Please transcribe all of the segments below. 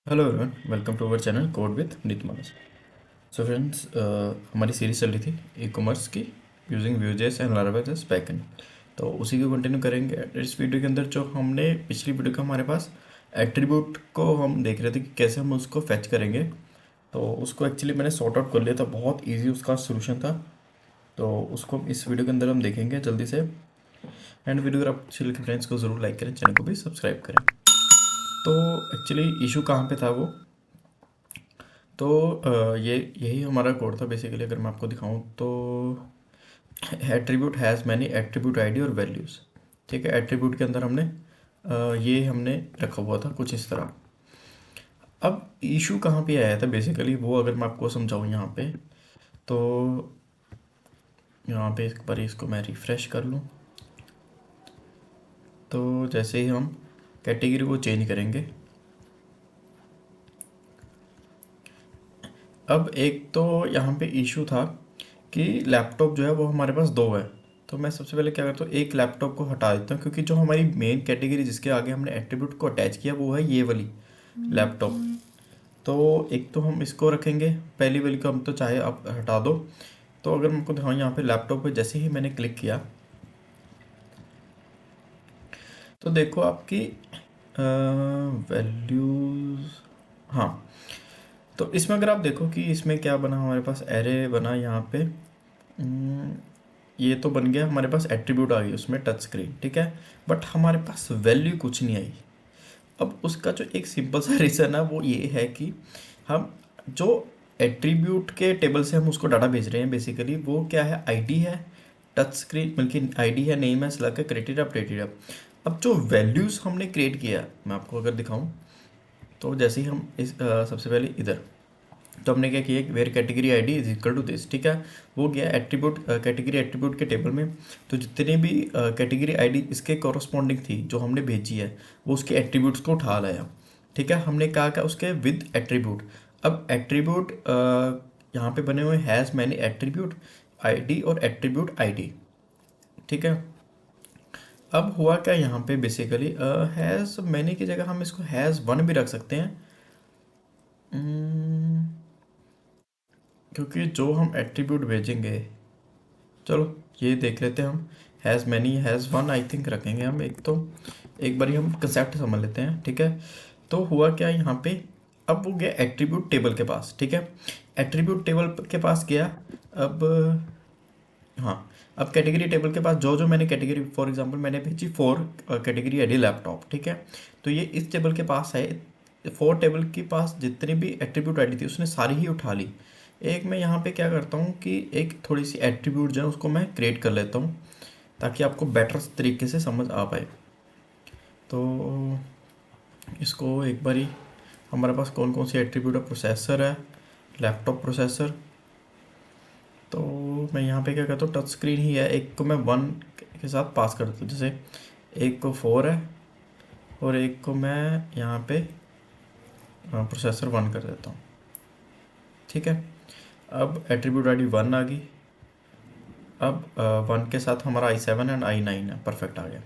Hello everyone, welcome to our channel code with Nit Manas. So friends, हमारी series चल रही थी ई कॉमर्स की using VueJS and Laravel as backend. तो उसी को कंटिन्यू करेंगे। इस वीडियो के अंदर जो हमने पिछली वीडियो का हमारे पास एट्रीब्यूट को हम देख रहे थे कि कैसे हम उसको फैच करेंगे। तो उसको एक्चुअली मैंने सॉर्ट आउट कर लिया था, बहुत ईजी उसका सोल्यूशन था। तो उसको इस वीडियो के अंदर हम देखेंगे जल्दी से। एंड वीडियो अगर आप अच्छी लगे फ्रेंड्स को ज़रूर लाइक करें, चैनल को भी सब्सक्राइब करें। तो एक्चुअली इशू कहाँ पे था वो, तो ये यही हमारा कोड था बेसिकली। अगर मैं आपको दिखाऊं तो attribute has many attribute ID और वैल्यूज़। ठीक है, एट्रीब्यूट के अंदर ये हमने रखा हुआ था कुछ इस तरह। अब इशू कहाँ पे आया था बेसिकली, वो अगर मैं आपको समझाऊं यहाँ पे, तो यहाँ पे एक बार इसको मैं रिफ़्रेश कर लूँ। तो जैसे ही हम कैटेगरी को चेंज करेंगे, अब एक तो यहाँ पे इशू था कि लैपटॉप जो है वो हमारे पास दो है। तो मैं सबसे पहले क्या करता हूँ, एक लैपटॉप को हटा देता हूँ, क्योंकि जो हमारी मेन कैटेगरी जिसके आगे हमने एट्रीब्यूट को अटैच किया वो है ये वाली लैपटॉप। तो एक तो हम इसको रखेंगे, पहली वाली को हम तो चाहे आप हटा दो। तो अगर मैं आपको दिखाऊँ यहाँ पे लैपटॉप पे जैसे ही मैंने क्लिक किया, तो देखो आपकी वैल्यूज़, हाँ। तो इसमें अगर आप देखो कि इसमें क्या बना, हमारे पास एरे बना यहाँ पे। हम्म, ये तो बन गया, हमारे पास एट्रीब्यूट आ गई उसमें टच स्क्रीन, ठीक है। बट हमारे पास वैल्यू कुछ नहीं आई। अब उसका जो एक सिंपल सा रीज़न है वो ये है कि हम जो एट्रीब्यूट के टेबल से हम उसको डाटा भेज रहे हैं बेसिकली, वो क्या है, आईडी है, टच स्क्रीन बल्कि आईडी है, नेम है, स्लग है, क्राइटेरिया अपडेटेड। अब जो वैल्यूज़ हमने क्रिएट किया, मैं आपको अगर दिखाऊं, तो जैसे ही हम सबसे पहले इधर, तो हमने क्या किया, where category ID is equal to this, ठीक है। वो गया एट्रीब्यूट कैटेगरी एट्रीब्यूट के टेबल में। तो जितनी भी कैटेगरी आईडी इसके कॉरस्पॉन्डिंग थी जो हमने भेजी है, वो उसके एट्रीब्यूट्स को उठा लाया। ठीक है, हमने कहा क्या, उसके विद एट्रीब्यूट। अब एट्रीब्यूट यहाँ पे बने हुए हैज़ मैनी एट्रीब्यूट आईडी और एट्रीब्यूट आईडी, ठीक है। अब हुआ क्या यहाँ पे बेसिकली, हैज़ मैनी की जगह हम इसको हैज़ वन भी रख सकते हैं। Hmm, क्योंकि जो हम एट्रीब्यूट भेजेंगे, चलो ये देख लेते हैं हम। Has many has one I think रखेंगे हम। एक तो एक बारी हम कंसेप्ट समझ लेते हैं, ठीक है। तो हुआ क्या यहाँ पे, अब वो गया एट्रीब्यूट टेबल के पास, ठीक है। एट्रीब्यूट टेबल के पास गया। अब हाँ, अब कैटेगरी टेबल के पास जो जो मैंने कैटेगरी, फॉर एग्जांपल मैंने भेजी फोर कैटेगरी आईडी लैपटॉप, ठीक है। तो ये इस टेबल के पास है, फोर टेबल के पास जितनी भी एट्रीब्यूट आईडी थी उसने सारी ही उठा ली। एक मैं यहाँ पे क्या करता हूँ कि एक थोड़ी सी एट्रीब्यूट जो है उसको मैं क्रिएट कर लेता हूँ, ताकि आपको बेटर तरीके से समझ आ पाए। तो इसको एक बारी, हमारे पास कौन कौन सी एट्रीब्यूट है, प्रोसेसर है, लैपटॉप प्रोसेसर। तो मैं यहाँ पे क्या करता हूँ, टच स्क्रीन ही है, एक को मैं वन के साथ पास कर देता हूँ, जैसे एक को फोर है और एक को मैं यहाँ पे प्रोसेसर वन कर देता हूँ, ठीक है। अब एट्रीब्यूट आईडी वन आ गई। अब वन के साथ हमारा आई सेवन एंड आई नाइन है, परफेक्ट आ गया।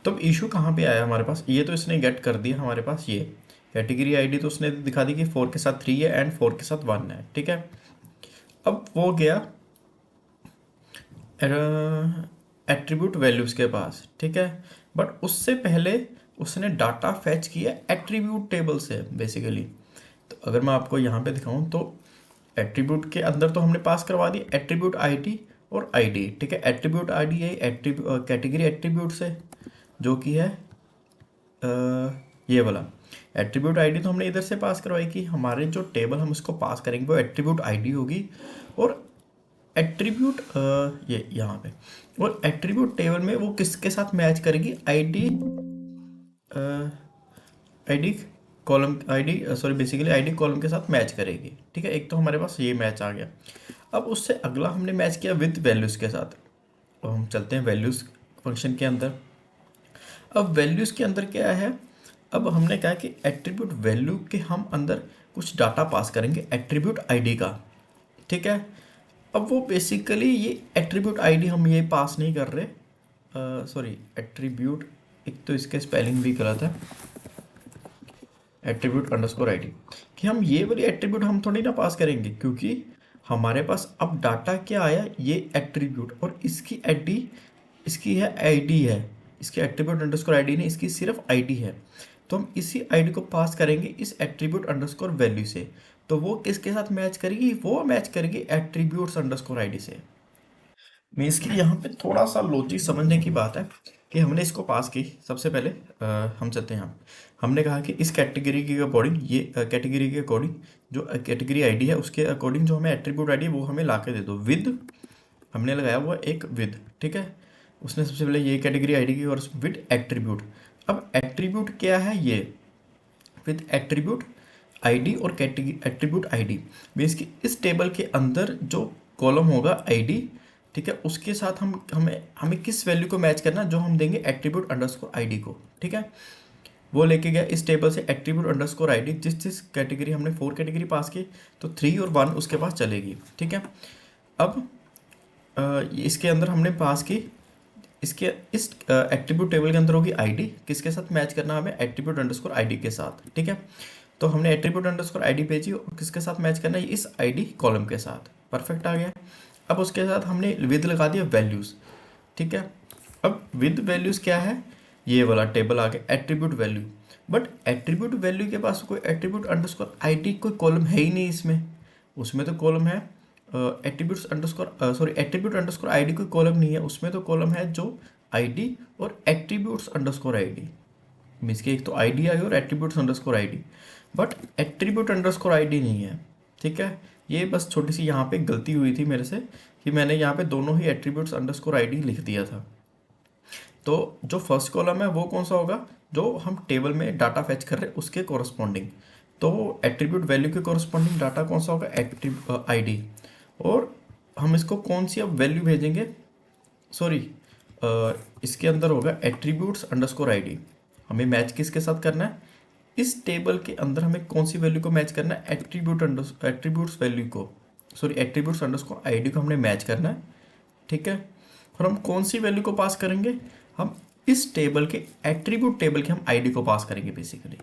तो अब इशू कहाँ पे आया हमारे पास, ये तो इसने गेट कर दिया हमारे पास, ये कैटेगरी आईडी तो उसने दिखा दी कि फोर के साथ थ्री है एंड फोर के साथ वन है, ठीक है। अब वो गया एट्रीब्यूट वैल्यूज़ के पास, ठीक है। बट उससे पहले उसने डाटा फैच किया एट्रीब्यूट टेबल से बेसिकली। तो अगर मैं आपको यहाँ पे दिखाऊं, तो एट्रीब्यूट के अंदर तो हमने पास करवा दी एट्रीब्यूट आईडी और आईडी, ठीक है। एट्रीब्यूट आईडी है कैटेगरी एट्रीब्यूट से, जो कि है ये वाला। एट्रीब्यूट आईडी तो हमने इधर से पास करवाई कि हमारे जो टेबल हम इसको पास करेंगे वो एट्रीब्यूट आईडी होगी। और एट्रीब्यूट ये यहाँ पे, और एट्रीब्यूट टेबल में वो किसके साथ मैच करेगी, ID, ID column, ID sorry basically ID column के साथ मैच करेगी, ठीक है। एक तो हमारे पास ये मैच आ गया। अब उससे अगला हमने मैच किया विद वैल्यूज़ के साथ। अब हम चलते हैं वैल्यूज़ फंक्शन के अंदर। अब वैल्यूज़ के अंदर क्या है, अब हमने कहा कि एट्रीब्यूट वैल्यू के हम अंदर कुछ डाटा पास करेंगे एट्रीब्यूट आईडी का, ठीक है। अब वो बेसिकली ये एट्रीब्यूट आईडी हम ये पास नहीं कर रहे, सॉरी एट्रीब्यूट, एक तो इसके स्पेलिंग भी गलत है। एट्रीब्यूट अंडरस्कोर आईडी, कि हम ये वाली एट्रीब्यूट हम थोड़ी ना पास करेंगे, क्योंकि हमारे पास अब डाटा क्या आया, ये एट्रीब्यूट, और इसकी आईडी, इसकी है आईडी है, इसकी एट्रीब्यूट अंडरस्कोर आईडी नहीं, इसकी सिर्फ आईडी है। तो हम इसी आईडी को पास करेंगे इस एट्रीब्यूट अंडरस्कोर वैल्यू से। तो वो किसके साथ मैच करेगी, वो मैच करेगी एट्रीब्यूट्स अंडरस्कोर आईडी से। मीन्स कि यहाँ पे थोड़ा सा लॉजिक समझने की बात है कि हमने इसको पास की। सबसे पहले हम चलते हैं, हमने कहा कि इस कैटेगरी के अकॉर्डिंग, ये कैटेगरी के अकॉर्डिंग जो कैटेगरी आईडी है उसके अकॉर्डिंग जो हमें एट्रीब्यूट आईडी है वो हमें ला के दे दो विद, हमने लगाया हुआ एक विद, ठीक है। उसने सबसे पहले ये कैटेगरी आईडी की और विद एट्रीब्यूट। अब एट्रीब्यूट क्या है, ये विद एट्रीब्यूट आईडी और कैटेगरी एट्रीब्यूट आईडी, मीन्स कि इस टेबल के अंदर जो कॉलम होगा आईडी, ठीक है, उसके साथ हम हमें हमें किस वैल्यू को मैच करना, जो हम देंगे एट्रीब्यूट अंडरस्कोर आईडी को, ठीक है। वो लेके गया इस टेबल से एट्रीब्यूट अंडरस्कोर आईडी, जिस जिस कैटेगरी हमने 4 कैटेगरी पास की, तो 3 और 1 उसके पास चलेगी, ठीक है। अब इसके अंदर हमने पास की, इसके इस एट्रीब्यूट टेबल के अंदर होगी आईडी, किसके साथ मैच करना हमें, एट्रीब्यूट अंडरस्कोर आईडी के साथ, ठीक है। तो हमने एट्रीब्यूट अंडरस्कोर आईडी भेजी और किसके साथ मैच करना है, इस आईडी कॉलम के साथ, परफेक्ट आ गया। अब उसके साथ हमने विद लगा दिया वैल्यूज़, ठीक है। अब विद वैल्यूज़ क्या है, ये वाला टेबल आ गया attribute value, but attribute value के पास कोई एट्रीब्यूट अंडरस्कोर आईडी कोई कॉलम है ही नहीं इसमें, उसमें तो कॉलम है attributes underscore, sorry attribute underscore ID कोई कॉलम नहीं है, उसमें तो कॉलम है जो आईडी और एट्रीब्यूट्स अंडरस्कोर आईडी, मीन्स कि एक तो आईडी आई और attributes underscore ID, but attribute underscore ID नहीं है, ठीक है। ये बस छोटी सी यहाँ पे गलती हुई थी मेरे से कि मैंने यहाँ पे दोनों ही एट्रीब्यूट्स अंडरस्कोर आईडी लिख दिया था। तो जो फर्स्ट कॉलम है वो कौन सा होगा, जो हम टेबल में डाटा फैच कर रहे हैं उसके कोरस्पॉन्डिंग, तो एट्रीब्यूट वैल्यू के कोरस्पॉन्डिंग डाटा कौन सा होगा, एट्रीब्यूट आईडी। और हम इसको कौन सी अब वैल्यू भेजेंगे, सॉरी इसके अंदर होगा एट्रीब्यूट्स अंडरस्कोर आईडी, हमें मैच किसके साथ करना है, इस टेबल के अंदर हमें कौन सी वैल्यू को मैच करना है, एट्रीब्यूट्स वैल्यू को, सॉरी एट्रीब्यूट्स अंडरस्कोर आईडी को हमने मैच करना है, ठीक है। और हम कौन सी वैल्यू को पास करेंगे, हम इस टेबल के एट्रीब्यूट टेबल के हम आईडी को पास करेंगे बेसिकली,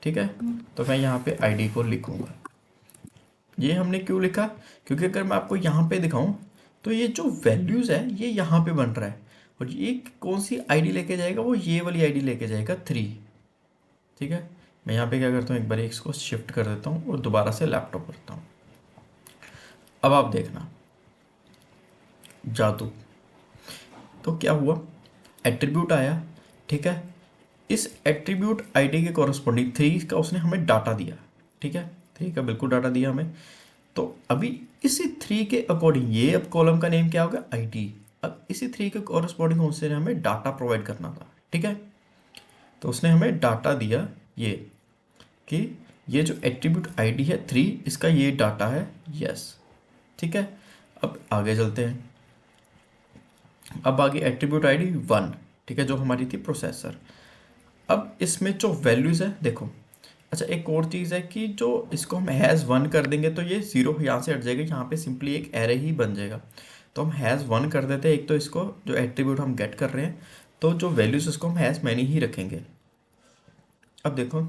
ठीक है। तो मैं यहाँ पे आईडी को लिखूंगा, ये हमने क्यों लिखा, क्योंकि अगर मैं आपको यहाँ पे दिखाऊं तो ये जो वैल्यूज़ है ये यहाँ पे बन रहा है, और ये कौन सी आईडी लेके जाएगा, वो ये वाली आईडी लेके जाएगा 3, ठीक है। मैं यहाँ पे क्या करता हूँ, एक बार इसको शिफ्ट कर देता हूँ और दोबारा से लैपटॉप करता हूँ। अब आप देखना जादू, तो क्या हुआ, एट्रीब्यूट आया, ठीक है। इस एट्रीब्यूट आईडी के कॉरस्पॉन्डिंग 3 का उसने हमें डाटा दिया, ठीक है, 3 का बिल्कुल डाटा दिया हमें। तो अभी इसी 3 के अकॉर्डिंग, ये अब कॉलम का नेम क्या होगा, आईडी, अब इसी 3 के कॉरस्पॉन्डिंग उसने हमें डाटा प्रोवाइड करना था, ठीक है। तो उसने हमें डाटा दिया ये कि ये जो एट्रीब्यूट आईडी है 3, इसका ये डाटा है, यस, ठीक है। अब आगे चलते हैं, अब आगे एट्रीब्यूट आईडी 1, ठीक है, जो हमारी थी प्रोसेसर। अब इसमें जो वैल्यूज़ है देखो, अच्छा एक और चीज़ है कि जो इसको हम हैज़ 1 कर देंगे तो ये 0 यहाँ से हट जाएगा, यहाँ पे सिंपली एक एरे ही बन जाएगा। तो हम हैज़ 1 कर देते हैं, एक तो इसको जो एट्रीब्यूट हम गेट कर रहे हैं, तो जो वैल्यूज़ उसको हम हैज़ मैनी ही रखेंगे। अब देखो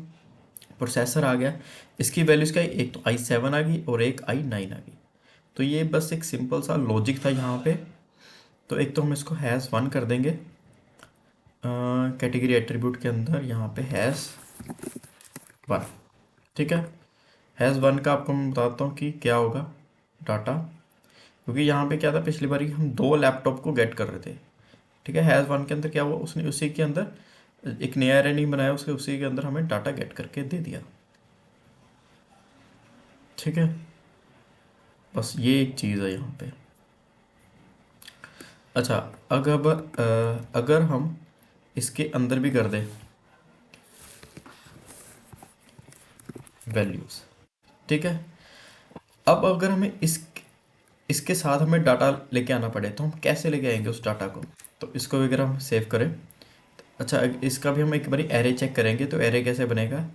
प्रोसेसर आ गया, इसकी वैल्यूज़ क्या है, एक तो i7 आ गई और एक i9 आ गई। तो ये बस एक सिंपल सा लॉजिक था यहाँ पे। तो एक तो हम इसको हैज़ 1 कर देंगे कैटेगरी एट्रीब्यूट के अंदर, यहाँ पे हैज़ 1, ठीक है। हैज़ 1 का आपको मैं बताता हूँ कि क्या होगा डाटा, क्योंकि यहाँ पे क्या था, पिछली बार हम 2 लैपटॉप को गेट कर रहे थे, ठीक है। हैज़ 1 के अंदर क्या हुआ, उसने उसी के अंदर एक नया एरे नहीं बनाया, उसके उसी के अंदर हमें डाटा गेट करके दे दिया, ठीक है। बस ये एक चीज़ है यहाँ पे। अच्छा अगर हम इसके अंदर भी कर दें वैल्यूज़, ठीक है। अब अगर हमें इसके साथ हमें डाटा लेके आना पड़े तो हम कैसे लेके आएंगे उस डाटा को, तो इसको अगर हम सेव करें, अच्छा इसका भी हम एक बारी एरे चेक करेंगे, तो एरे कैसे बनेगा।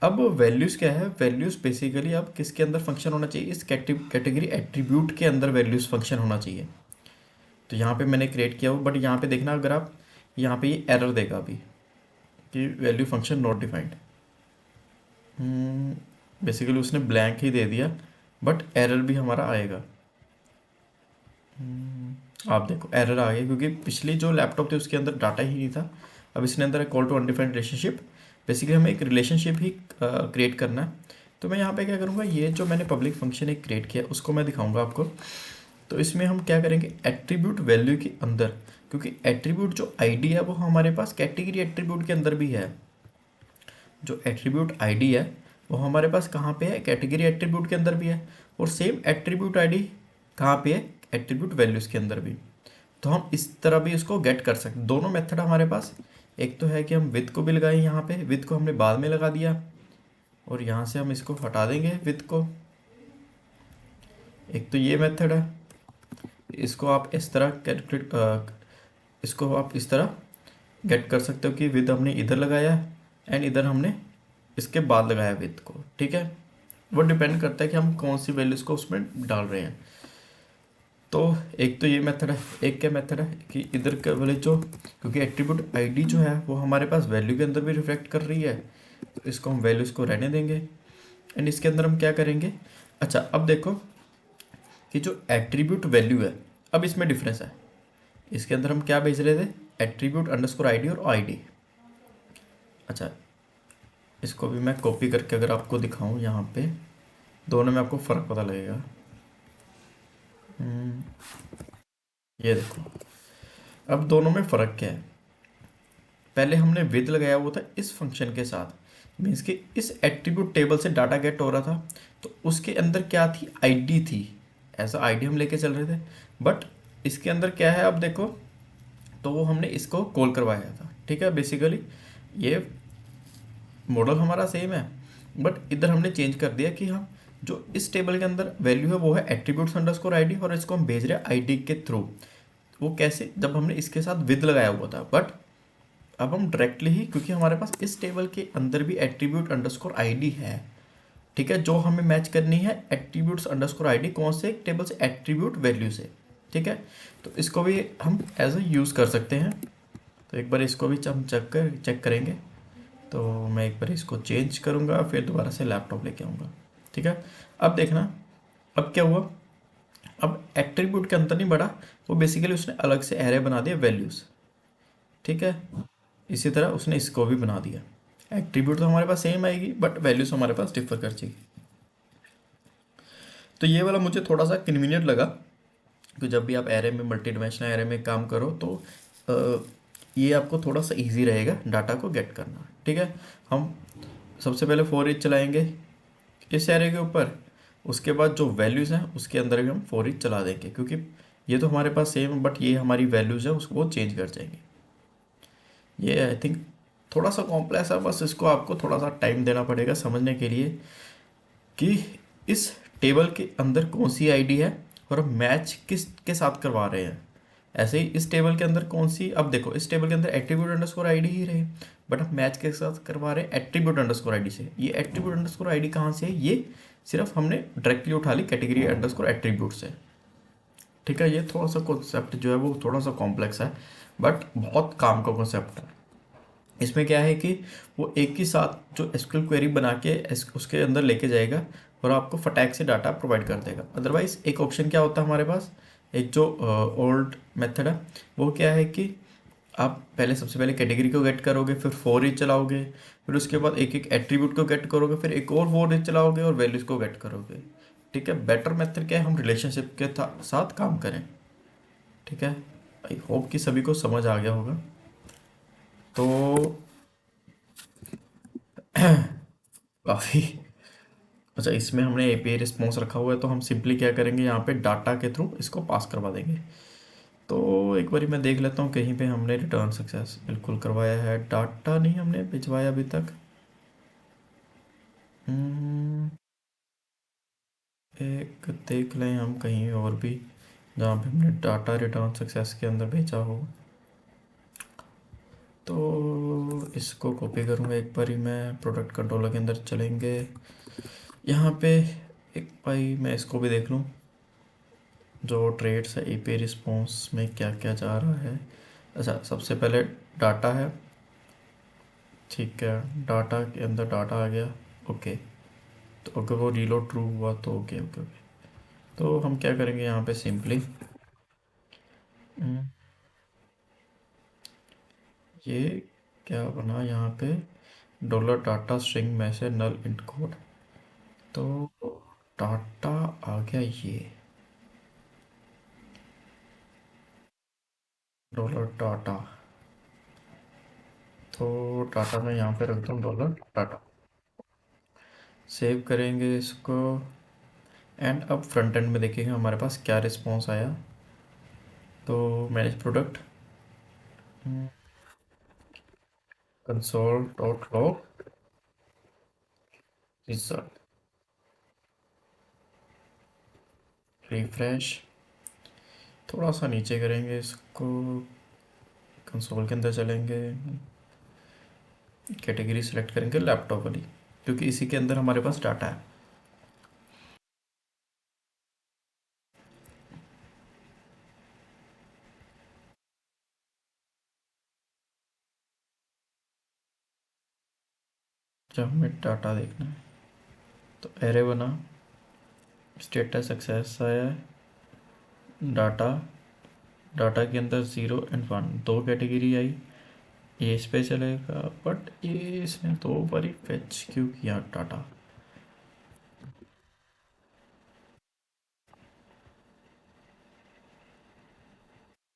अब वैल्यूज़ क्या है, वैल्यूज़ बेसिकली अब किसके अंदर फंक्शन होना चाहिए, इस कैटेगरी एट्रीब्यूट के अंदर वैल्यूज़ फंक्शन होना चाहिए। तो यहाँ पे मैंने क्रिएट किया हो, बट यहाँ पे देखना अगर आप यहाँ पे ये एरर देगा अभी कि value function not defined, basically उसने ब्लैंक ही दे दिया, बट एरर भी हमारा आएगा। आप देखो एरर आ गया क्योंकि पिछली जो लैपटॉप थी उसके अंदर डाटा ही नहीं था। अब इसने अंदर call to undefined relationship, basically हमें एक रिलेशनशिप ही क्रिएट करना है। तो मैं यहाँ पे क्या करूँगा, ये जो मैंने पब्लिक फंक्शन एक क्रिएट किया उसको मैं दिखाऊंगा आपको। तो इसमें हम क्या करेंगे, एट्रीब्यूट वैल्यू के अंदर, क्योंकि एट्रीब्यूट जो आईडी है वो हमारे पास कैटेगरी एट्रीब्यूट के अंदर भी है। जो एट्रीब्यूट आईडी है वो हमारे पास कहाँ पे है, कैटेगरी एट्रीब्यूट के अंदर भी है। और सेम एट्रीब्यूट आईडी कहाँ पे है, एट्रीब्यूट वैल्यूज़ के अंदर भी। तो हम इस तरह भी इसको गेट कर सकते, दोनों मेथड हमारे पास। एक तो है कि हम विथ को भी लगाएं, यहाँ पे विथ को हमने बाद में लगा दिया और यहाँ से हम इसको हटा देंगे विथ को। एक तो ये मेथड है, इसको आप इस तरह कैलकुलेट, इसको आप इस तरह गेट कर सकते हो कि विद हमने इधर लगाया एंड इधर हमने इसके बाद लगाया विद को। ठीक है, वो डिपेंड करता है कि हम कौन सी वैल्यूज़ को उसमें डाल रहे हैं। तो एक तो ये मेथड है, एक क्या मेथड है कि इधर के वाले जो, क्योंकि एट्रीब्यूट आईडी जो है वो हमारे पास वैल्यू के अंदर भी रिफ्लेक्ट कर रही है, तो इसको हम वैल्यूज़ को रहने देंगे एंड इसके अंदर हम क्या करेंगे। अच्छा अब देखो कि जो एट्रीब्यूट वैल्यू है, अब इसमें डिफरेंस है। इसके अंदर हम क्या भेज रहे थे, एट्रीब्यूट अंडरस्कोर आईडी और आईडी। अच्छा इसको भी मैं कॉपी करके अगर आपको दिखाऊं यहाँ पे, दोनों में आपको फ़र्क पता लगेगा। हम्म, ये देखो अब दोनों में फ़र्क क्या है। पहले हमने विद लगाया हुआ था इस फंक्शन के साथ, मीन्स कि इस एट्रीब्यूट टेबल से डाटा गेट हो रहा था, तो उसके अंदर क्या थी, आईडी थी। ऐसा आईडी हम लेके चल रहे थे। बट इसके अंदर क्या है, अब देखो, तो वो हमने इसको कॉल करवाया था। ठीक है, बेसिकली ये मॉडल हमारा सेम है, बट इधर हमने चेंज कर दिया कि हम जो इस टेबल के अंदर वैल्यू है वो है एट्रीब्यूट्स अंडरस्कोर आईडी, और इसको हम भेज रहे हैं आईडी के थ्रू। वो कैसे, जब हमने इसके साथ विद लगाया हुआ था, बट अब हम डायरेक्टली ही, क्योंकि हमारे पास इस टेबल के अंदर भी एट्रीब्यूट अंडरस्कोर आईडी है। ठीक है, जो हमें मैच करनी है एट्रीब्यूट्स अंडरस्कोर आईडी कौन से टेबल से, एट्रीब्यूट वैल्यू से। ठीक है, तो इसको भी हम एज ए यूज़ कर सकते हैं। तो एक बार इसको भी हम चेक करेंगे। तो मैं एक बार इसको चेंज करूँगा, फिर दोबारा से लैपटॉप लेके आऊँगा। ठीक है, अब देखना अब क्या हुआ। अब एट्रीब्यूट के अंदर नहीं बढ़ा, वो बेसिकली उसने अलग से एरे बना दिया वैल्यूज़। ठीक है, इसी तरह उसने इसको भी बना दिया। एट्रीब्यूट तो हमारे पास सेम आएगी, बट वैल्यूज़ हमारे पास डिफर कर जाएगी। तो ये वाला मुझे थोड़ा सा कन्वीनियंट लगा कि जब भी आप एरे में, मल्टी डिमेंशनल एरे में काम करो तो ये आपको थोड़ा सा इजी रहेगा डाटा को गेट करना। ठीक है, हम सबसे पहले फॉर ईच चलाएंगे इस एरे के ऊपर, उसके बाद जो वैल्यूज़ हैं उसके अंदर भी हम फॉर ईच चला देंगे, क्योंकि ये तो हमारे पास सेम है, बट ये हमारी वैल्यूज़ है उसको चेंज कर जाएंगे। ये आई थिंक थोड़ा सा कॉम्प्लेक्स है, बस इसको आपको थोड़ा सा टाइम देना पड़ेगा समझने के लिए कि इस टेबल के अंदर कौन सी आईडी है और हम मैच किस के साथ करवा रहे हैं। ऐसे ही इस टेबल के अंदर कौन सी, अब देखो इस टेबल के अंदर एट्रीब्यूट अंडरस्कोर आईडी ही रहे, बट हम मैच के साथ करवा रहे हैं एट्रीब्यूट अंडरस्कोर आईडी से। ये एट्रीब्यूट अंडरस्कोर आईडी कहाँ से है, ये सिर्फ हमने डायरेक्टली उठा ली कैटेगरी अंडरस्कोर एट्रीब्यूट से। ठीक है, ये थोड़ा सा कॉन्सेप्ट जो है वो थोड़ा सा कॉम्प्लेक्स है, बट बहुत काम का कॉन्सेप्ट है। इसमें क्या है कि वो एक ही साथ जो एसक्यूएल क्वेरी बना के उसके अंदर लेके जाएगा और आपको फटाक से डाटा प्रोवाइड कर देगा। अदरवाइज एक ऑप्शन क्या होता है हमारे पास, एक जो ओल्ड मेथड है वो क्या है कि आप पहले सबसे पहले कैटेगरी को गेट करोगे, फिर फॉर ईच चलाओगे, फिर उसके बाद एक एक एट्रीब्यूट को गेट करोगे, फिर एक और फॉर ईच चलाओगे और वैल्यूज़ को गेट करोगे। ठीक है, बेटर मेथड क्या है, हम रिलेशनशिप के साथ काम करें। ठीक है, आई होप कि सभी को समझ आ गया होगा। तो काफ़ी, अच्छा इसमें हमने एपीआई रिस्पॉन्स रखा हुआ है, तो हम सिंपली क्या करेंगे, यहाँ पे डाटा के थ्रू इसको पास करवा देंगे। तो एक बारी मैं देख लेता हूँ कहीं पे हमने रिटर्न सक्सेस बिल्कुल करवाया है, डाटा नहीं हमने भिजवाया अभी तक। हम्म, एक देख लें हम कहीं और भी जहाँ पे हमने डाटा रिटर्न सक्सेस के अंदर भेजा हो। तो इसको कॉपी करूँगा एक बारी मैं, प्रोडक्ट कंट्रोलर के अंदर चलेंगे, यहाँ पे एक भाई मैं इसको भी देख लूँ जो ट्रेड्स है एपीआई रिस्पॉन्स में क्या क्या जा रहा है। अच्छा सबसे पहले डाटा है, ठीक है, डाटा के अंदर डाटा आ गया, ओके। तो अगर वो रीलोड ट्रू हुआ तो ओके ओके ओके। तो हम क्या करेंगे यहाँ पे सिंपली ये क्या बना यहाँ पे, डॉलर डाटा स्ट्रिंग में से नल इंट कोड। तो डाटा आ गया ये डॉलर डाटा। तो डाटा में यहाँ पे रखता हूँ डॉलर डाटा, सेव करेंगे इसको। एंड अब फ्रंट एंड में देखेंगे हमारे पास क्या रिस्पॉन्स आया। तो manage product console dot log result, refresh. थोड़ा सा नीचे करेंगे इसको, कंसोल के अंदर चलेंगे, कैटेगरी सेलेक्ट करेंगे लैपटॉप वाली, क्योंकि इसी के अंदर हमारे पास डाटा है। जब हमें डाटा देखना है तो एरे बना, स्टेटस सक्सेस आया, डाटा, डाटा के अंदर 0 और 1 दो कैटेगरी आई। ये इस पे चलेगा, बट ये इसने दो बारी फेच क्यों किया डाटा।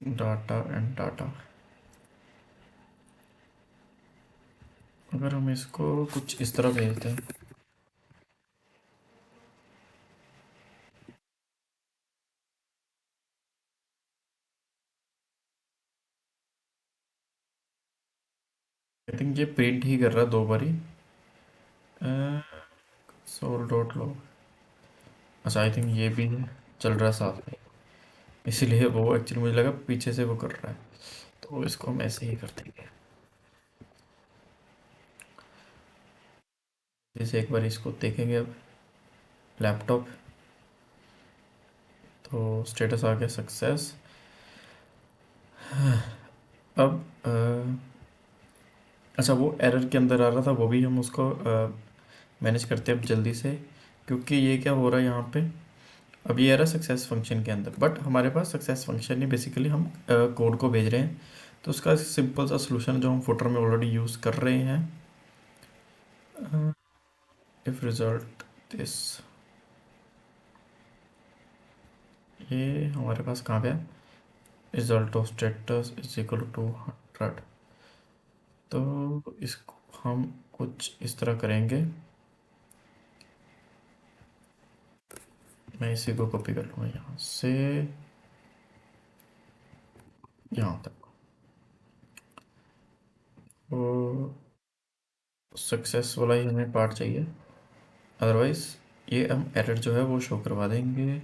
डाटा एंड डाटा, अगर हम इसको कुछ इस तरह भेजते हैं, आई थिंक ये प्रिंट ही कर रहा है दो बारी। सोल डॉट लो, अच्छा आई थिंक ये भी चल रहा है साथ में, इसीलिए वो एक्चुअली मुझे लगा पीछे से वो कर रहा है। तो इसको हम ऐसे ही कर देंगे। जैसे एक बार इसको देखेंगे अब, लैपटॉप, तो स्टेटस आ गया सक्सेस। अब अच्छा वो एरर के अंदर आ रहा था, वो भी हम उसको मैनेज करते हैं अब जल्दी से। क्योंकि ये क्या हो रहा है यहाँ पे, अब ये आ रहा है सक्सेस फंक्शन के अंदर, बट हमारे पास सक्सेस फंक्शन नहीं, बेसिकली हम कोड को भेज रहे हैं। तो उसका सिंपल सा सोल्यूशन जो हम फुटर में ऑलरेडी यूज़ कर रहे हैं, इफ रिजल्ट दिस, ये हमारे पास कहाँ पे है, result of status is equal to 100। तो इसको हम कुछ इस तरह करेंगे, मैं इसी को कॉपी कर लूँगा यहाँ से यहाँ तक। तो सक्सेस वाला ही हमें पार्ट चाहिए, अदरवाइज़ ये हम एरर जो है वो शो करवा देंगे।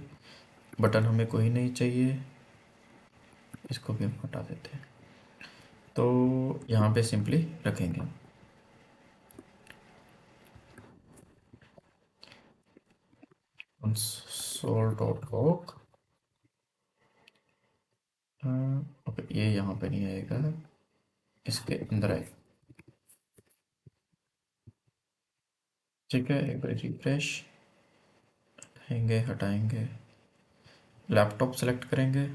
बटन हमें कोई नहीं चाहिए, इसको भी हम हटा देते हैं। तो यहाँ पे सिंपली रखेंगे कंसोल डॉट लॉग। ओके, ये यहाँ पे नहीं आएगा, इसके अंदर आएगा। ठीक है, एक बार रिफ्रेश करेंगे, हटाएंगे, लैपटॉप सेलेक्ट करेंगे,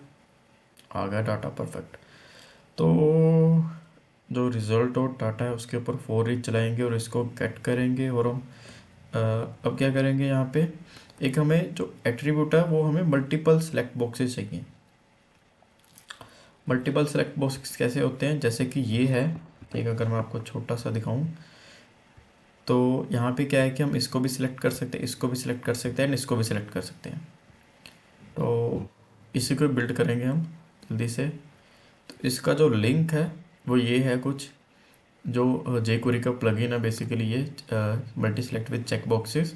आ गया डाटा परफेक्ट। तो जो रिजल्ट और डाटा है उसके ऊपर फॉर ईच चलाएंगे और इसको गेट करेंगे। और हम अब क्या करेंगे, यहाँ पे एक हमें जो एट्रीब्यूट है वो हमें मल्टीपल सेलेक्ट बॉक्सेस चाहिए। मल्टीपल सेलेक्ट बॉक्सेस कैसे होते हैं, जैसे कि ये है, एक अगर मैं आपको छोटा सा दिखाऊं, तो यहाँ पे क्या है कि हम इसको भी सिलेक्ट कर सकते हैं, इसको भी सिलेक्ट कर सकते हैं एंड इसको भी सिलेक्ट कर सकते हैं। तो इसी को बिल्ड करेंगे हम जल्दी से। तो इसका जो लिंक है वो ये है कुछ, जो jQuery का प्लगइन है बेसिकली, ये multi select with check boxes.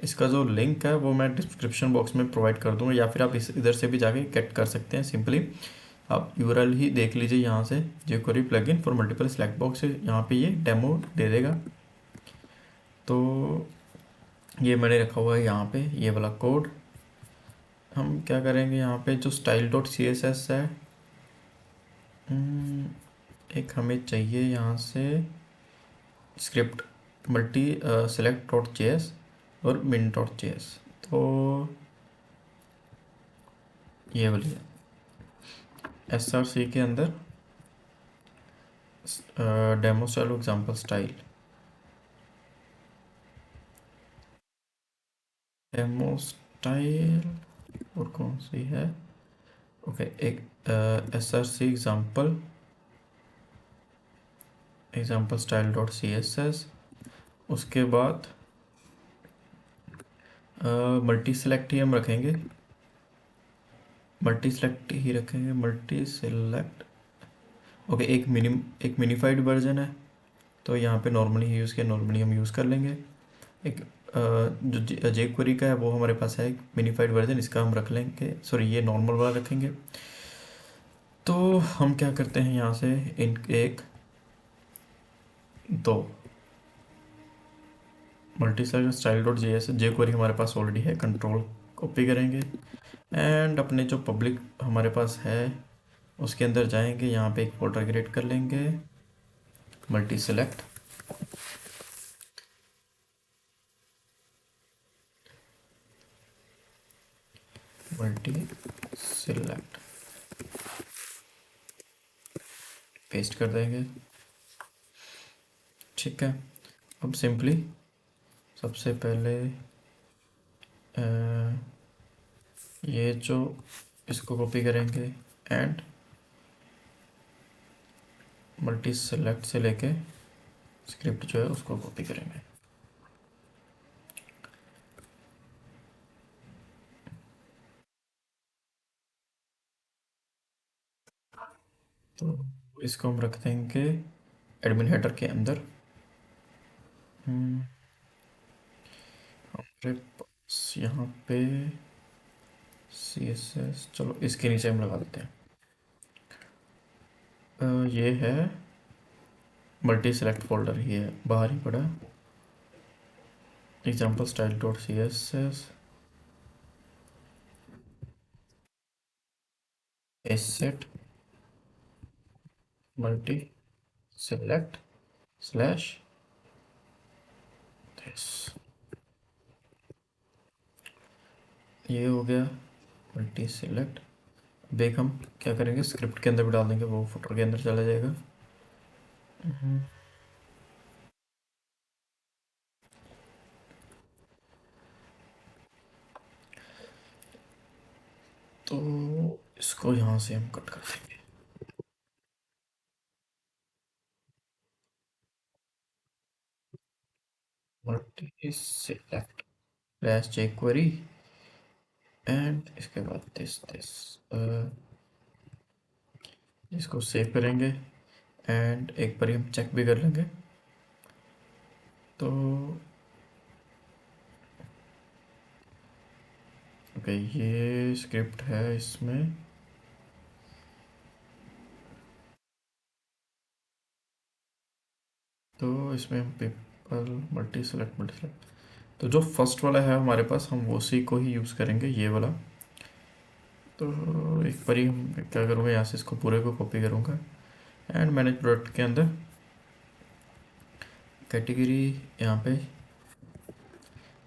इसका जो लिंक है वो मैं डिस्क्रिप्शन बॉक्स में प्रोवाइड कर दूंगा, या फिर आप इस इधर से भी जाके गेट कर सकते हैं। सिंपली आप यूआरएल ही देख लीजिए यहाँ से, jQuery plugin for multiple select boxes, यहाँ पे ये डेमो दे देगा। तो ये मैंने रखा हुआ है यहाँ पे ये वाला कोड। हम क्या करेंगे, यहाँ पे जो style dot C S S है, एक हमें चाहिए यहाँ से script multi select dot J S, और min डॉट जेएस। तो ये वाली है एस आर सी के अंदर demo style example style. Demo style और कौन सी है? ओके, एक S R C example style dot C S S. उसके बाद मल्टी सेलेक्ट ही हम रखेंगे, मल्टी सेलेक्ट ही रखेंगे, मल्टी सेलेक्ट। ओके, एक मिनीफाइड वर्जन है, तो यहाँ पे नॉर्मली यूज़ किया, नॉर्मली हम यूज़ कर लेंगे। एक जो जेक्वेरी का है वो हमारे पास है, एक मिनीफाइड वर्जन, इसका हम रख लेंगे, सॉरी ये नॉर्मल वाला रखेंगे। तो हम क्या करते हैं यहाँ से, इन एक दो multi style dot J S जे क्वेरी हमारे पास ऑलरेडी है, कंट्रोल कॉपी करेंगे एंड अपने जो पब्लिक हमारे पास है उसके अंदर जाएंगे, यहाँ पे एक फोल्डर क्रिएट कर लेंगे, multi select. Multi select paste कर देंगे। ठीक है, अब सिंपली सबसे पहले ये जो इसको कॉपी करेंगे एंड मल्टी सेलेक्ट से लेके स्क्रिप्ट जो है उसको कॉपी करेंगे। तो इसको हम रख देंगे एडमिन हेडर के अंदर। हमारे पास यहाँ पे सी एस एस, चलो इसके नीचे हम लगा देते हैं। ये है मल्टी सेलेक्ट फोल्डर, ही है बाहर ही पड़ा, example style dot C S S asset multi select slash this. ये हो गया मल्टी सेलेक्ट। अब एक हम क्या करेंगे, स्क्रिप्ट के अंदर भी डाल देंगे, वो फुटर के अंदर चला जाएगा। तो इसको यहाँ से हम कट कर देंगे। Multi select slash jQuery and इसके बाद दिस इसको सेव करेंगे एंड एक बार हम चेक भी कर लेंगे। तो ओके, ये स्क्रिप्ट है इसमें, तो इसमें हम पेपर मल्टी सेलेक्ट, तो जो फर्स्ट वाला है हमारे पास हम उसी को ही यूज़ करेंगे, ये वाला। तो एक बार हम क्या करूँगा, यहाँ से इसको पूरे को कॉपी करूँगा एंड मैनेज प्रोडक्ट के अंदर कैटेगरी, यहाँ पे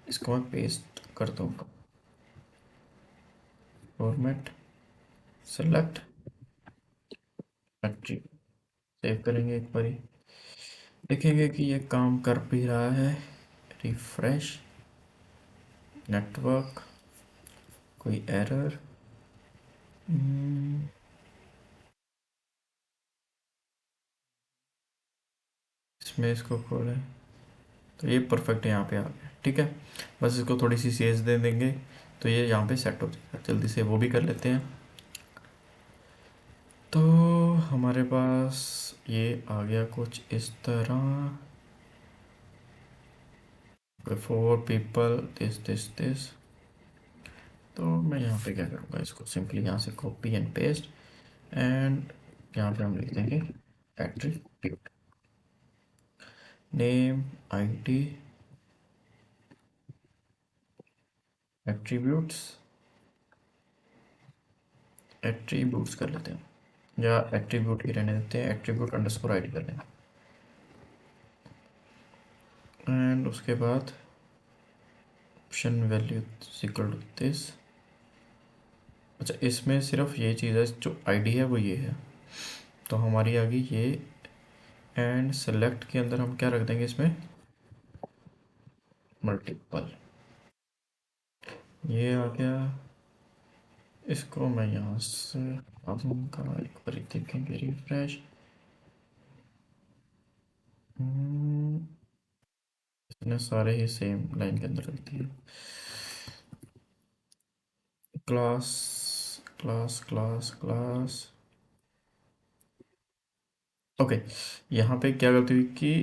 इसको मैं पेस्ट कर दूँगा, फॉर्मेट सेलेक्ट फैक्ट्री। सेव करेंगे एक बारी, देखेंगे कि ये काम कर भी रहा है। रिफ्रेश नेटवर्क, कोई एरर? इसमें इसको खोलें तो ये परफेक्ट यहाँ पे आ गया। ठीक है, बस इसको थोड़ी सी सेज दे देंगे तो ये यहाँ पे सेट हो जाएगा। जल्दी से वो भी कर लेते हैं। तो हमारे पास ये आ गया कुछ इस तरह, फोर पीपल दिस। तो मैं यहाँ पे क्या करूँगा, इसको सिंपली यहाँ से कॉपी एंड पेस्ट एंड यहाँ पे हम लिख देंगे attribute name ID attributes, attributes कर लेते हैं या एट्रीब्यूट ही रहने देते हैं, एट्रीब्यूट अंडरस्कोर आईडी कर लेंगे। एंड उसके बाद option value equal to this. अच्छा, इसमें सिर्फ ये चीज़ है, जो आईडी है वो ये है, तो हमारी आ गई ये। एंड सेलेक्ट के अंदर हम क्या रख देंगे इसमें, मल्टीपल। ये आ गया। इसको मैं यहाँ से हटा दूंगा, एक बार देखेंगे रिफ्रेश। इसने सारे ही सेम लाइन के अंदर रख दिए। Class class class class. Okay, यहाँ पे क्या गलती हुई कि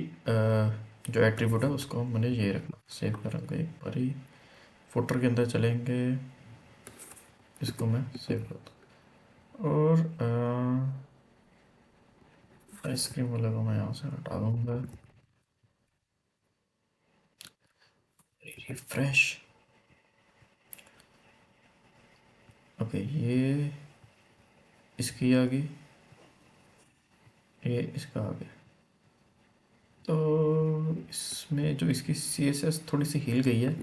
जो एट्रीब्यूट है उसको मैंने ये रखना, सेव करूँगा एक बार ही। फुटर के अंदर चलेंगे, इसको मैं सेव कर दूँ, और आइसक्रीम वाले को मैं यहाँ से हटा दूँगा। रिफ्रेश। ओके, ये इसकी आ गई, ये इसका आ गया। तो इसमें जो इसकी CSS थोड़ी सी हिल गई है।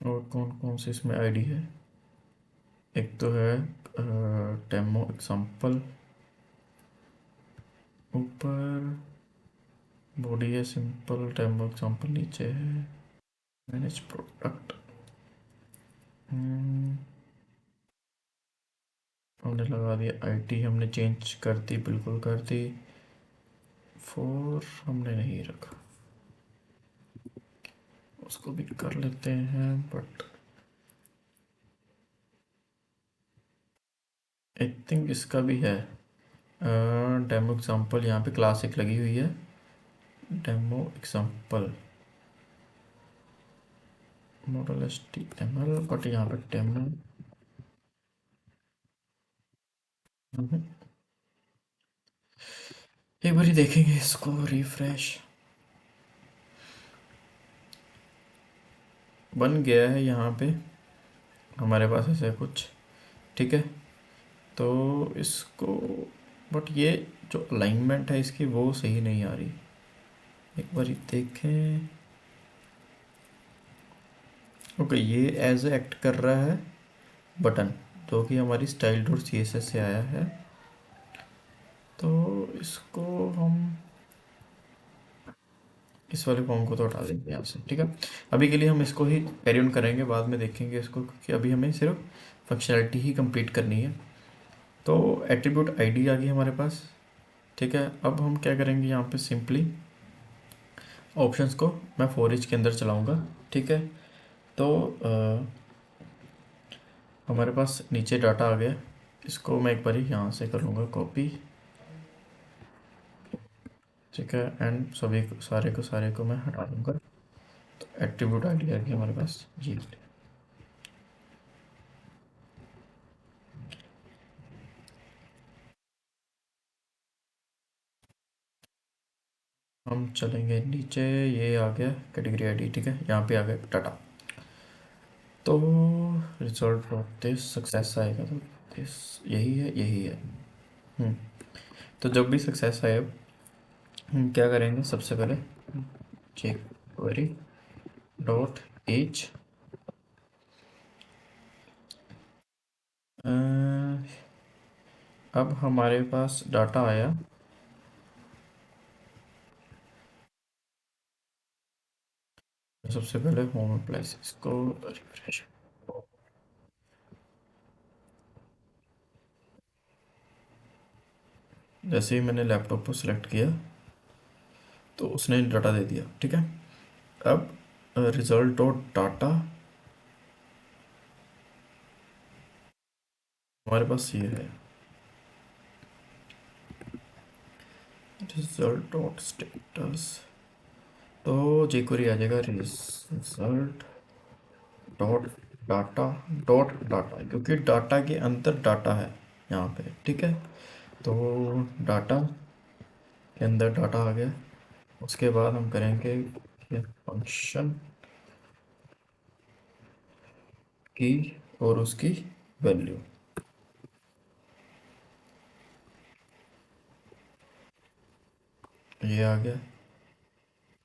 और कौन कौन से इसमें आईडी है, एक तो है डेमो एग्जाम्पल, ऊपर बॉडी है सिंपल, डेमो एग्जाम्पल नीचे है, मैनेज प्रोडक्ट। हमने लगा दिया, आईटी हमने चेंज कर दी, बिल्कुल कर दी। फोर हमने नहीं रखा, उसको भी कर लेते हैं, बट आई थिंक इसका भी है। डेमो एग्जाम्पल यहाँ पे क्लासिक लगी हुई है, demo example model HTML, but यहाँ पे डेमो। एक बार देखेंगे इसको रिफ्रेश। बन गया है यहाँ पे हमारे पास ऐसा कुछ, ठीक है। तो इसको, बट ये जो अलाइनमेंट है इसकी वो सही नहीं आ रही, एक बार देखें। ओके, ये एज एक्ट कर रहा है बटन, जो कि हमारी स्टाइल डॉट CSS से आया है। तो इसको हम इस वाले फॉर्म को तो हटा देंगे यहाँ से, ठीक है। अभी के लिए हम इसको ही कैरी ऑन करेंगे, बाद में देखेंगे इसको, क्योंकि अभी हमें सिर्फ फंक्शनैलिटी ही कंप्लीट करनी है। तो एट्रीब्यूट आईडी आ गई हमारे पास, ठीक है। अब हम क्या करेंगे, यहाँ पे सिंपली ऑप्शंस को मैं फॉर ईच के अंदर चलाऊँगा, ठीक है। तो हमारे पास नीचे डाटा आ गया, इसको मैं एक बार ही यहाँ से करूँगा कॉपी, ठीक है। एंड सभी को, सारे को मैं हटा दूँगा। तो एट्रीब्यूट आईडी आ गया हमारे पास जी। हम चलेंगे नीचे, ये आ गया कैटेगरी आईडी, ठीक है। यहाँ पे आ गया डाटा। तो रिजल्ट ऑफ दिस सक्सेस आएगा, तो दिस यही है, यही है। हम्म, तो जब भी सक्सेस आए हम क्या करेंगे, सबसे पहले चेक क्वेरी डॉट एच। अब हमारे पास डाटा आया, सबसे पहले होम अप्लाइंस, इसको रिफ्रेश। जैसे ही मैंने लैपटॉप को सिलेक्ट किया तो उसने डाटा दे दिया, ठीक है। अब रिजल्ट डॉट डाटा, हमारे पास ये है रिजल्ट डॉट स्टेटस। तो jQuery आ जाएगा result dot data dot data, क्योंकि डाटा के अंदर डाटा है यहाँ पे, ठीक है। तो डाटा के अंदर डाटा आ गया। उसके बाद हम करेंगे फंक्शन की और उसकी वैल्यू, ये आ गया।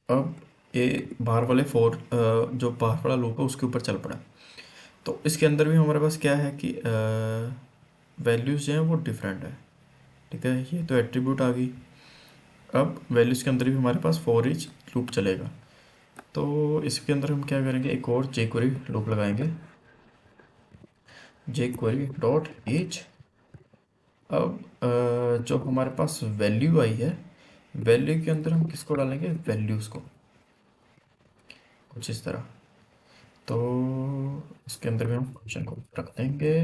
अब ये बाहर वाले जो बाहर वाला लूप है उसके ऊपर चल पड़ा। तो इसके अंदर भी हमारे पास क्या है कि वैल्यूज़ जो हैं वो डिफरेंट है। ठीक है, ये तो एट्रीब्यूट आ गई। अब वैल्यूज़ के अंदर भी हमारे पास फॉर ईच लूप चलेगा। तो इसके अंदर हम क्या करेंगे, एक और jQuery लूप लगाएंगे, jQuery डॉट ईच। अब जो हमारे पास वैल्यू आई है, वैल्यू के अंदर हम किसको डालेंगे, वैल्यूज़ को, कुछ इस तरह। तो इसके अंदर भी हम फंक्शन को रख देंगे।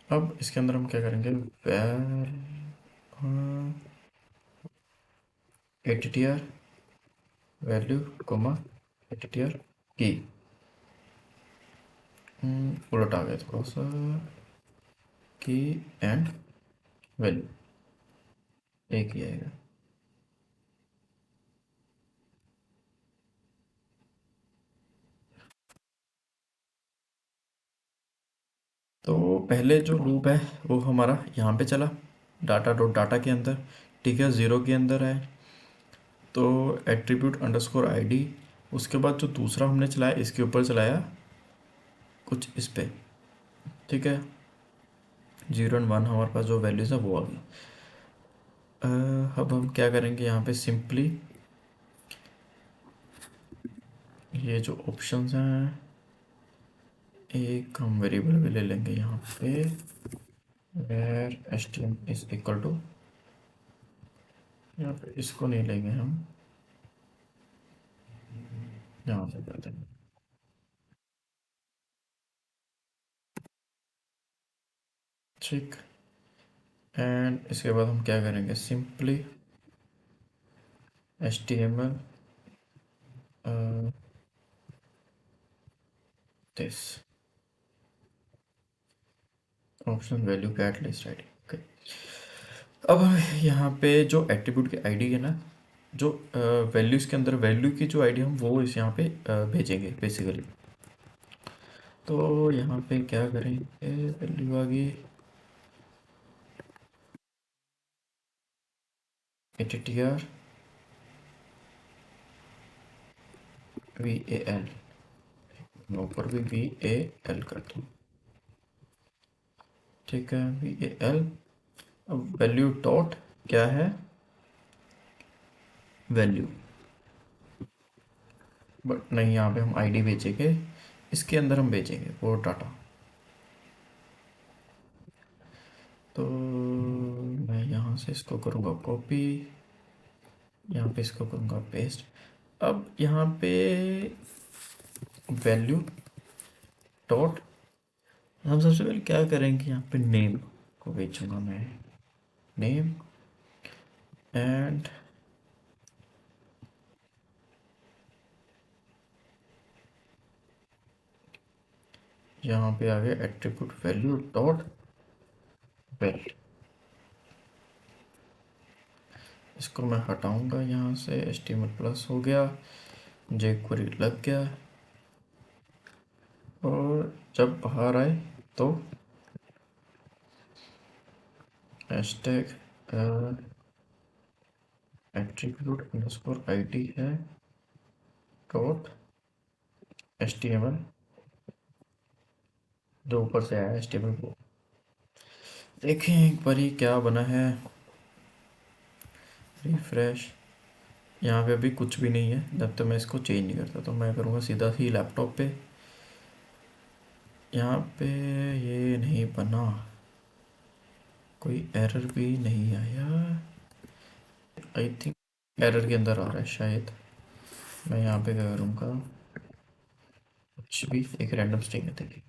अब इसके अंदर हम क्या करेंगे, वैर एटीटीआर वैल्यू कोमा एटीटीआर की, उलट आ गया थोड़ा सा, की एंड वैल्यू एक ही आएगा। तो पहले जो लूप है वो हमारा यहाँ पे चला, डाटा डॉट डाटा के अंदर। ठीक है, ज़ीरो के अंदर है, तो एट्रीब्यूट अंडरस्कोर आईडी। उसके बाद जो दूसरा हमने चलाया इसके ऊपर चलाया कुछ इस पे। ठीक है, 0 और 1 हमारे पास जो वैल्यूज़ है वो आ गई। अब हम क्या करेंगे, यहाँ पे सिंपली ये जो ऑप्शंस हैं, एक हम वेरिएबल भी ले लेंगे यहाँ पे, where H T M is equal to, यहाँ पे इसको नहीं लेंगे हम, यहाँ से कर देंगे। ठीक, एंड इसके बाद हम क्या करेंगे, simply H T M L this option value cat list ID. Okay, अब यहाँ पे जो एट्रीब्यूट की आईडी है ना, जो वैल्यूज़ के अंदर वैल्यू की जो आईडी हम वो इस यहाँ पे भेजेंगे बेसिकली। तो यहाँ पे क्या करेंगे, वैल्यू आ गई ATTR VAL, मैं ऊपर भी VAL कर दूँ। ठीक है, VAL। अब वैल्यू डॉट क्या है, वैल्यू, बट नहीं, यहाँ पे हम आईडी भेजेंगे, इसके अंदर हम भेजेंगे वो डाटा। तो मैं यहाँ से इसको करूँगा कॉपी, यहाँ पे इसको करूँगा पेस्ट। अब यहाँ पे वैल्यू डॉट, हम सबसे पहले क्या करेंगे, यहाँ पे नेम को भेजूंगा मैं, नेम एंड यहाँ पे आ गया एट्रीब्यूट वैल्यू डॉट वेल। इसको मैं हटाऊंगा यहाँ से, HTML प्लस हो गया, jQuery लग गया, और जब बाहर आए तो हैशटैग एट्रीब्यूट अंडरस्कोर आईडी है डॉट HTML, जो ऊपर से आया HTML को देखें एक बार ही क्या बना है, रिफ्रेश। यहाँ पे अभी कुछ भी नहीं है, जब तक मैं इसको चेंज नहीं करता। तो मैं करूँगा सीधा ही लैपटॉप पे, यहाँ पे ये नहीं बना, कोई एरर भी नहीं आया, आई थिंक एरर के अंदर आ रहा है शायद। मैं यहाँ पे क्या करूँगा, कुछ भी एक रैंडम स्ट्रिंग है, देखिए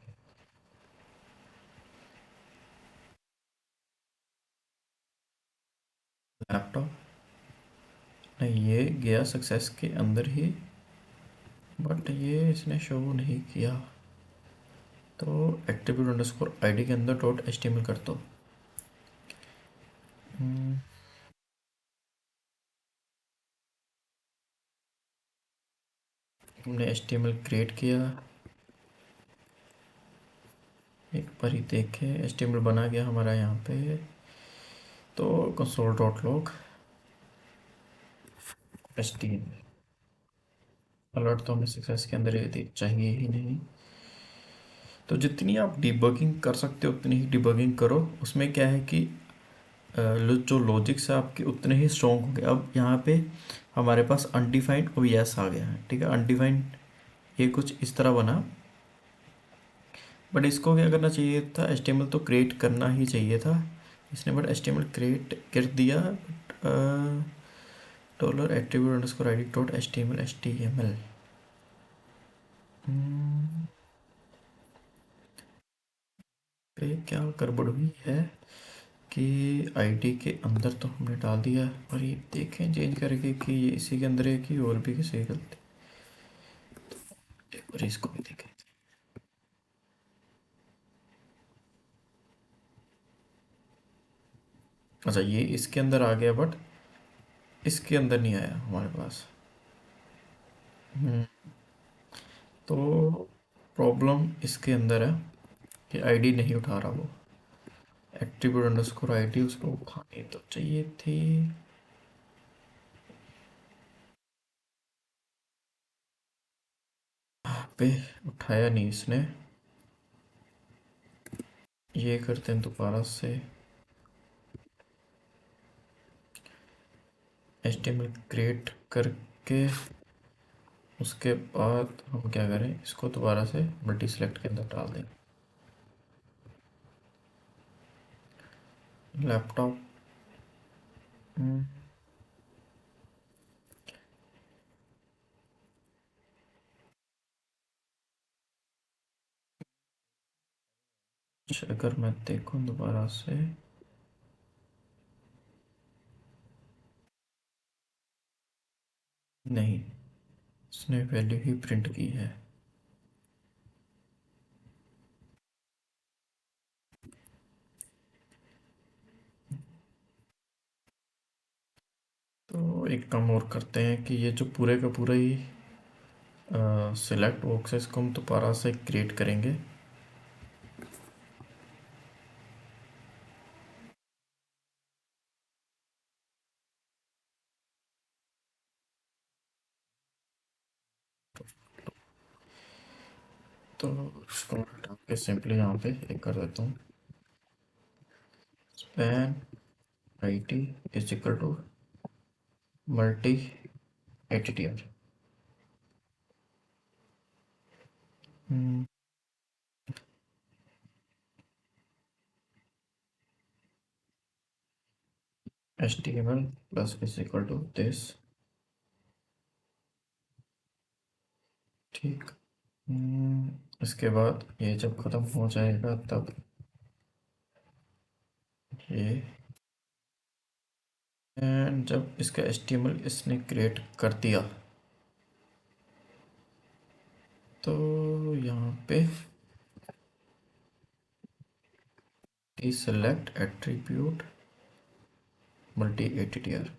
लैपटॉप, नहीं ये गया सक्सेस के अंदर ही, बट ये इसने शो नहीं किया। तो एट्रीब्यूट अंडरस्कोर आईडी के अंदर डॉट HTML कर दो। हमने HTML क्रिएट किया, एक बार ही देखे, HTML बना गया हमारा यहाँ पे। तो console dot log HTML, alert तो हमें सक्सेस के अंदर ही चाहिए ही नहीं। तो जितनी आप डिबगिंग कर सकते हो उतनी ही डिबगिंग करो। उसमें क्या है कि जो लॉजिक्स है आपके उतने ही स्ट्रॉन्ग होंगे। अब यहाँ पे हमारे पास अनडिफाइंड ओएस आ गया है, ठीक है। अनडिफाइंड ये कुछ इस तरह बना, बट इसको क्या करना चाहिए था, एचटीएमएल तो क्रिएट करना ही चाहिए था इसने, बट एचटीएमएल क्रिएट कर दिया। But dollar attribute underscore ID dot HTML HTML पे क्या गड़बड़ हुई है कि आईडी के अंदर तो हमने डाल दिया, और ये देखें चेंज करके कि ये इसी के अंदर है कि और भी किसी की गलती। एक बार इसको भी देखें। अच्छा, ये इसके अंदर आ गया, बट इसके अंदर नहीं आया हमारे पास। हम्म, तो प्रॉब्लम इसके अंदर है कि आईडी नहीं उठा रहा वो। एट्रीब्यूट अंडरस्कोर आईडी उसको उठानी तो चाहिए थी। पे उठाया नहीं इसने। ये करते हैं दोबारा से, एचटीएमएल क्रिएट करके उसके बाद हम क्या करें, इसको दोबारा से मल्टी सेलेक्ट के अंदर डाल दें। लैपटॉप, अगर मैं देखूं दोबारा से, नहीं, इसने वैल्यू ही प्रिंट की है। तो एक काम और करते हैं कि ये जो पूरे का पूरा ही सिलेक्ट बॉक्स है, इसको हम दोबारा से क्रिएट करेंगे। तो इसको हटा के सिंपली यहाँ पे एक कर देता हूँ, span I T is equal to multi ATTR. H T M L plus is equal to this, ठीक। इसके बाद ये जब ख़त्म हो जाएगा तब ये, एंड जब इसका एच टी एम एल इसने क्रिएट कर दिया तो यहाँ पे सेलेक्ट एट्रीब्यूट मल्टी एटीटीआर,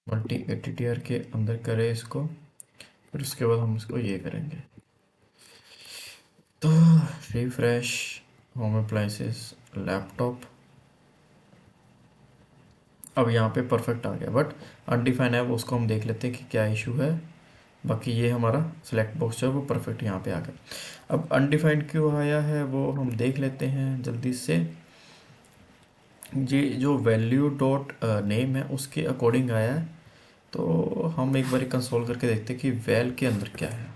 मल्टी एटीटीआर के अंदर करें इसको। फिर उसके बाद हम इसको ये करेंगे, तो रिफ्रेश होम अप्लाइंसेस लैपटॉप। अब यहाँ पे परफेक्ट आ गया, बट अनडिफाइन है वो, उसको हम देख लेते हैं कि क्या इशू है। बाकी ये हमारा सिलेक्ट बॉक्स जो है वो परफेक्ट यहाँ पे आ गया। अब अनडिफाइंड क्यों आया है वो हम देख लेते हैं जल्दी से। ये जो वैल्यू डॉट नेम है उसके अकॉर्डिंग आया है। तो हम एक बार कंसोल करके देखते हैं कि वैल के अंदर क्या है।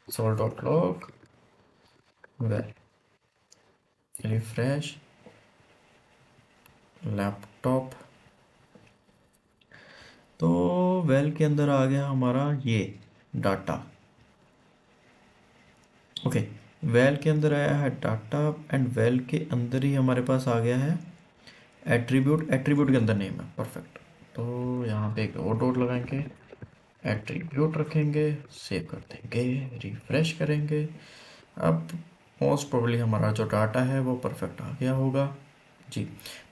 Sole dot log val, refresh laptop. तो वैल के अंदर आ गया हमारा ये डाटा। ओके, वैल के अंदर आया है डाटा, एंड वैल के अंदर ही हमारे पास आ गया है एट्रीब्यूट। एट्रीब्यूट के अंदर नेम है, परफेक्ट। तो यहाँ पे एक और डॉट लगाएंगे, एट्रीब्यूट रखेंगे, सेव कर देंगे, रिफ्रेश करेंगे। अब मोस्ट प्रोबेबली हमारा जो डाटा है वो परफेक्ट आ गया होगा जी।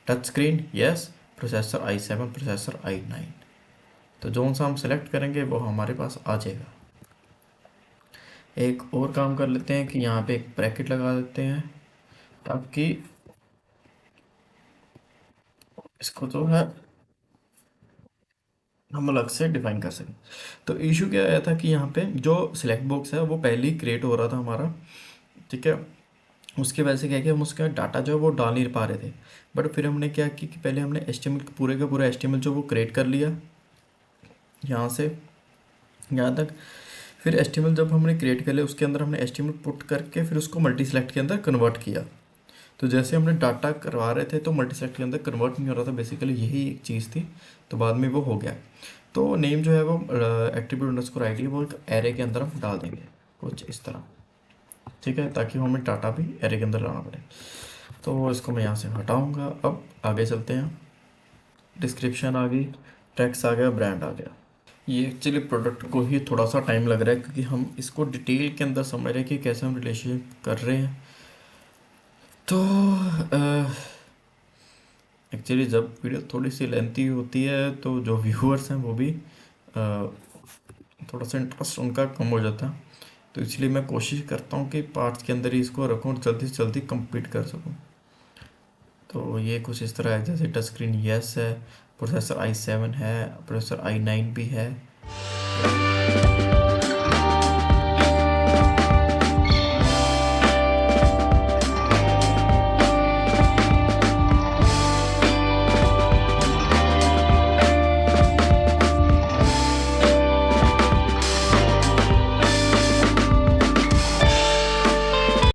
Touch screen yes, processor i7, processor i9। तो जो सा हम सेलेक्ट करेंगे वो हमारे पास आ जाएगा। एक और काम कर लेते हैं कि यहाँ पे एक ब्रैकेट लगा देते हैं ताकि इसको जो है हम अलग से डिफाइन कर सकें। तो इशू क्या आया था कि यहाँ पे जो सिलेक्ट बॉक्स है वो पहले ही क्रिएट हो रहा था हमारा, ठीक है। उसके वजह से क्या किया, हम उसका डाटा जो है वो डाल नहीं पा रहे थे। बट फिर हमने क्या किया कि पहले हमने HTML पूरे का पूरा HTML जो वो क्रिएट कर लिया यहाँ से यहाँ तक। फिर HTML जब हमने क्रिएट कर लिया उसके अंदर हमने HTML पुट करके फिर उसको मल्टी सेलेक्ट के अंदर कन्वर्ट किया। तो जैसे हमने डाटा करवा रहे थे तो मल्टी सेलेक्ट के अंदर कन्वर्ट नहीं हो रहा था, बेसिकली यही एक चीज़ थी। तो बाद में वो हो गया। तो नेम जो है वो एट्रीब्यूट अंडरस्कोर आईडी वो एक एरे के अंदर हम डाल देंगे कुछ इस तरह, ठीक है, ताकि हमें डाटा भी एरे के अंदर लाना पड़े। तो इसको मैं यहाँ से हटाऊँगा। अब आगे चलते हैं। डिस्क्रिप्शन आ गई, टैक्स आ गया, ब्रांड आ गया। ये एक्चुअली प्रोडक्ट को ही थोड़ा सा टाइम लग रहा है क्योंकि हम इसको डिटेल के अंदर समझ रहे हैं कि कैसे हम रिलेशनशिप कर रहे हैं। तो एक्चुअली जब वीडियो थोड़ी सी लेंथी होती है तो जो व्यूअर्स हैं वो भी थोड़ा सा इंटरेस्ट उनका कम हो जाता है। तो इसलिए मैं कोशिश करता हूँ कि पार्ट्स के अंदर ही इसको रखूँ और जल्दी से जल्दी कंप्लीट कर सकूँ। तो ये कुछ इस तरह है, जैसे टच स्क्रीन यस है, प्रोसेसर i7 है, प्रोसेसर i9 भी है।